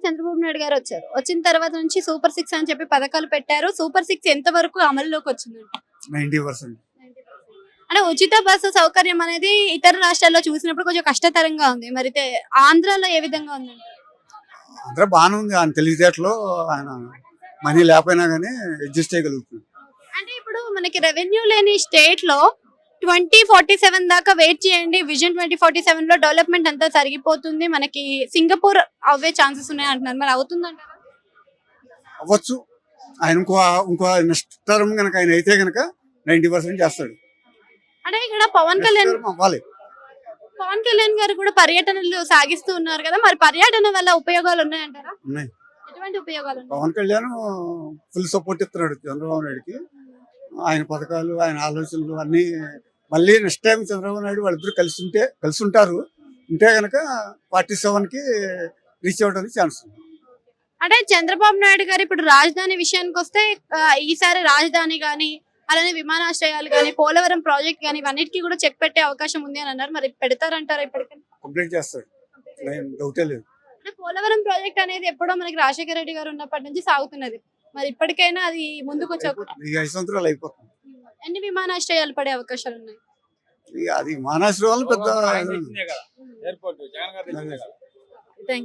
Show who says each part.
Speaker 1: చంద్రబాబు నాయుడు గారు వచ్చారు. వచ్చిన తర్వాత నుంచి సూపర్ 6 అని చెప్పి పథకాలు పెట్టారు. సూపర్ 6 ఎంత వరకు అమల్లోకి వచ్చిందంట?
Speaker 2: 90%.
Speaker 1: అంటే ఉచిత బస్సు సౌకర్యం అనేది ఇతర రాష్ట్రాల్లో చూసినప్పుడు కొంచెం కష్టతరంగా ఉంది. మరి ఆంధ్రాలో ఏ విధంగా ఉందండి?
Speaker 2: అందరూ బాగానే ఉంది. ఆయన తెలివితేటలో ఆయన మనీ లేకపోయినా కానీ అడ్జస్ట్ చేయగలుగుతుంది.
Speaker 1: అంటే ఇప్పుడు మనకి రెవెన్యూ లేని స్టేట్ లో 2047 దాకా వెయిట్ చేయండి. విజన్ 2047 లో డెవలప్మెంట్ అంతా సరిగిపోతుంది. మనకి సింగపూర్ అవే ఛాన్సెస్ ఉన్నాయి అంటున్నారు. మరి అవుతుందంటారా?
Speaker 2: అవ్వచ్చు. ఆయన ఇంకో నెక్స్ట్ టర్మ్ కనుక ఆయన అయితే కనుక 90% చేస్తాడు.
Speaker 1: అంటే ఇక్కడ పవన్ కళ్యాణ్
Speaker 2: అవ్వాలి.
Speaker 1: గారు కూడా పర్యటనలు సాగిస్తూ ఉన్నారు కదా, మరి పర్యటన వల్ల ఉపయోగాలు ఉన్నాయంటారా?
Speaker 2: ఉన్నాయి.
Speaker 1: ఎటువంటి ఉపయోగాలు ఉన్నాయి?
Speaker 2: పవన్ కళ్యాణ్ ఫుల్ సపోర్ట్ ఇస్తున్నాడు చంద్రబాబు నాయుడుకి. ఆయన పథకాలు, ఆయన ఆలోచనలు అన్నీ మళ్ళీ నెక్స్ట్ టైం చంద్రబాబు నాయుడు వాళ్ళిద్దరు కలిసి ఉంటారు. ఉంటే కనుక 47కి రీచ్ అవ్వడానికి ఛాన్స్ ఉంది.
Speaker 1: అంటే చంద్రబాబు నాయుడు గారు ఇప్పుడు రాజధాని విషయానికి వస్తే ఈసారి రాజధాని గాని అలానే విమానాశ్రయాలు గాని పోలవరం ప్రాజెక్ట్ గాని ఇవన్నిటికీ కూడా చెక్ పెట్టే అవకాశం ఉంది అని అన్నారు. మరి పెడతారంటారా? ఇప్పటికీ
Speaker 2: కంప్లీట్ చేస్తాడు, డౌటే లేదు.
Speaker 1: అంటే పోలవరం ప్రాజెక్ట్ అనేది ఎప్పుడో మనకి రాజశేఖర రెడ్డి గారు ఉన్నప్పటి నుంచి సాగుతున్నది. మరి ఇప్పటికైనా అది ముందుకు వచ్చే
Speaker 2: 5 సంవత్సరాలు అయిపోతుంది.
Speaker 1: ఎన్ని విమానాశ్రయాలు పడే అవకాశాలు ఉన్నాయి?
Speaker 2: అది విమానాశ్రయాలు పెద్ద
Speaker 1: థ్యాంక్ యూ.